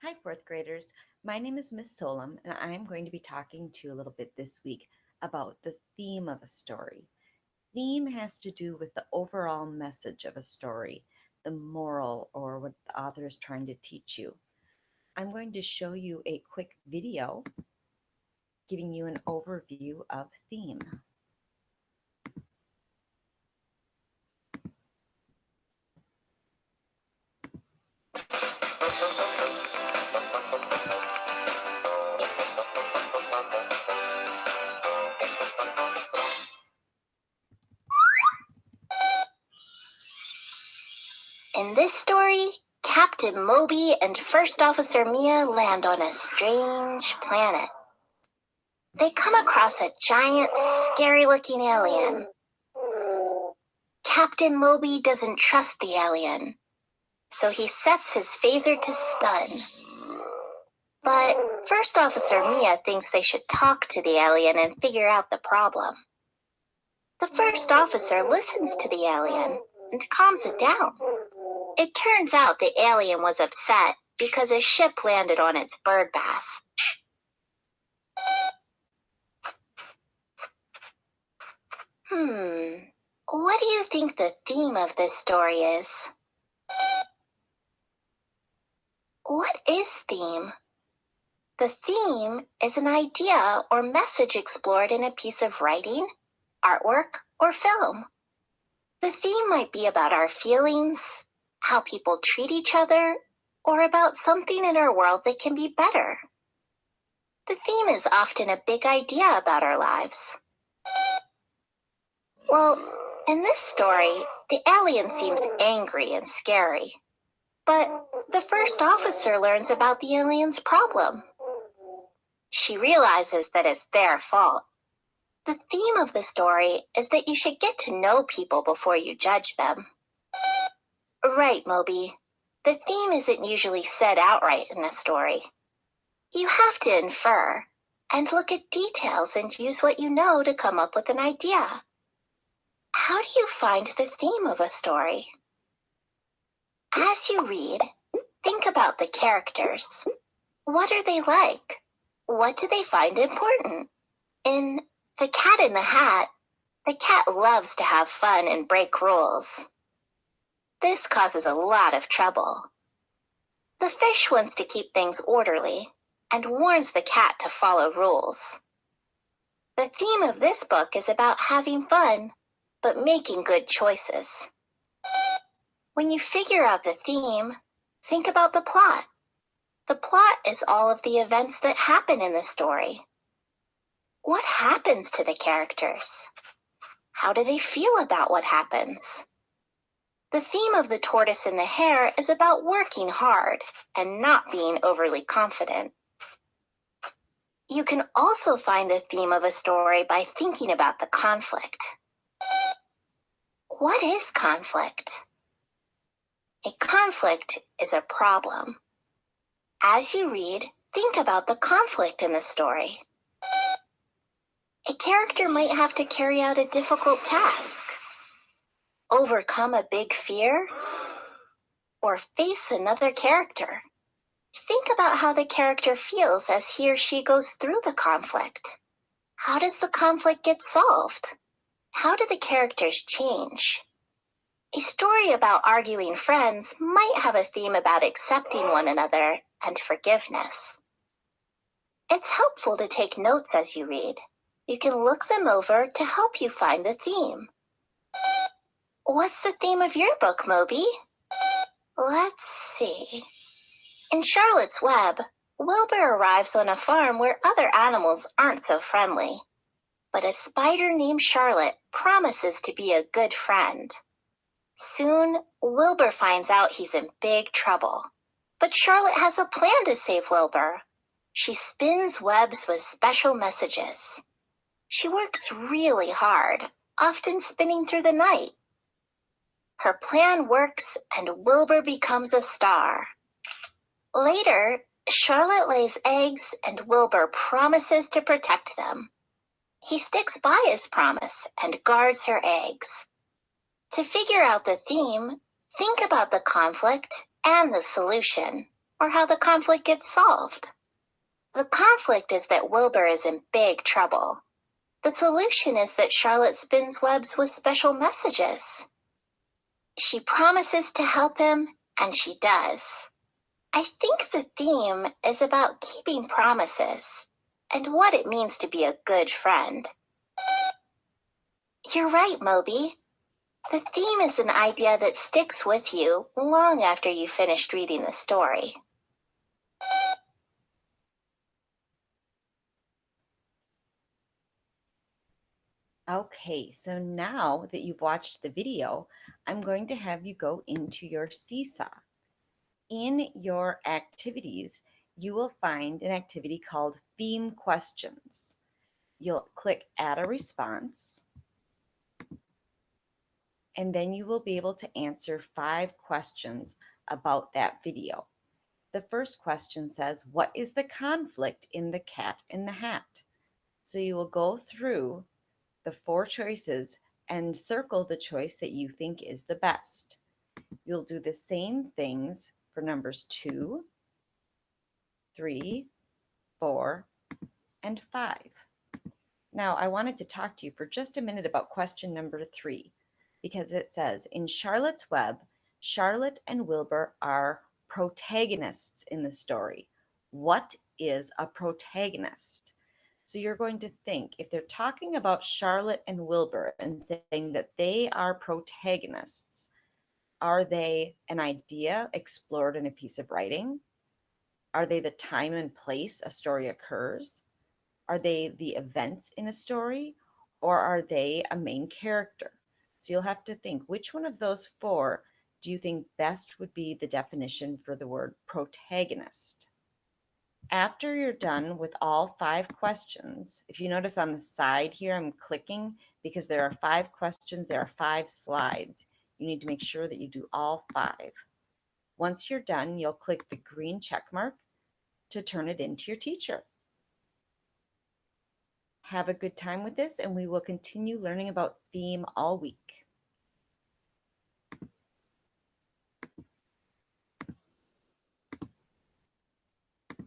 Hi, fourth graders. My name is Miss Solem, and I'm going to be talking to you a little bit this week about the theme of a story. Theme has to do with the overall message of a story, the moral, or what the author is trying to teach you. I'm going to show you a quick video giving you an overview of theme. In this story, Captain Moby and First Officer Mia land on a strange planet. They come across a giant, scary-looking alien. Captain Moby doesn't trust the alien, so he sets his phaser to stun. But First Officer Mia thinks they should talk to the alien and figure out the problem. The first officer listens to the alien and calms it down. It turns out the alien was upset because a ship landed on its bird bath. What do you think the theme of this story is? What is theme? The theme is an idea or message explored in a piece of writing, artwork, or film. The theme might be about our feelings, how people treat each other, or about something in our world that can be better. The theme is often a big idea about our lives. Well, in this story, the alien seems angry and scary. But the first officer learns about the alien's problem. She realizes that it's their fault. The theme of the story is that you should get to know people before you judge them. Right, Moby. The theme isn't usually said outright in a story. You have to infer and look at details and use what you know to come up with an idea. How do you find the theme of a story? As you read, think about the characters. What are they like? What do they find important? In The Cat in the Hat, the cat loves to have fun and break rules. This causes a lot of trouble. The fish wants to keep things orderly and warns the cat to follow rules. The theme of this book is about having fun, but making good choices. When you figure out the theme, think about the plot. The plot is all of the events that happen in the story. What happens to the characters? How do they feel about what happens? The theme of The Tortoise and the Hare is about working hard and not being overly confident. You can also find the theme of a story by thinking about the conflict. What is conflict? A conflict is a problem. As you read, think about the conflict in the story. A character might have to carry out a difficult task, overcome a big fear, or face another character. Think about how the character feels as he or she goes through the conflict. How does the conflict get solved? How do the characters change? A story about arguing friends might have a theme about accepting one another and forgiveness. It's helpful to take notes as you read. You can look them over to help you find the theme. What's the theme of your book, Moby? Let's see. In Charlotte's Web, Wilbur arrives on a farm where other animals aren't so friendly. But a spider named Charlotte promises to be a good friend. Soon, Wilbur finds out he's in big trouble. But Charlotte has a plan to save Wilbur. She spins webs with special messages. She works really hard, often spinning through the night. Her plan works and Wilbur becomes a star. Later, Charlotte lays eggs and Wilbur promises to protect them. He sticks by his promise and guards her eggs. To figure out the theme, think about the conflict and the solution, or how the conflict gets solved. The conflict is that Wilbur is in big trouble. The solution is that Charlotte spins webs with special messages. She promises to help him, and she does. I think the theme is about keeping promises and what it means to be a good friend. You're right, Moby. The theme is an idea that sticks with you long after you finished reading the story. Okay, so now that you've watched the video, I'm going to have you go into your Seesaw. In your activities, you will find an activity called Theme Questions. You'll click Add a Response, and then you will be able to answer 5 questions about that video. The first question says, what is the conflict in The Cat in the Hat? So you will go through the 4 choices and circle the choice that you think is the best. You'll do the same things for numbers 2, 3, 4, and 5. Now, I wanted to talk to you for just a minute about question number 3, because it says, in Charlotte's Web, Charlotte and Wilbur are protagonists in the story. What is a protagonist? So you're going to think, if they're talking about Charlotte and Wilbur and saying that they are protagonists, are they an idea explored in a piece of writing? Are they the time and place a story occurs? Are they the events in a story? Or are they a main character? So you'll have to think, which one of those 4 do you think best would be the definition for the word protagonist? After you're done with all 5 questions, if you notice on the side here, I'm clicking because there are 5 questions, there are 5 slides. You need to make sure that you do all 5. Once you're done, you'll click the green check mark to turn it into your teacher. Have a good time with this, and we will continue learning about theme all week.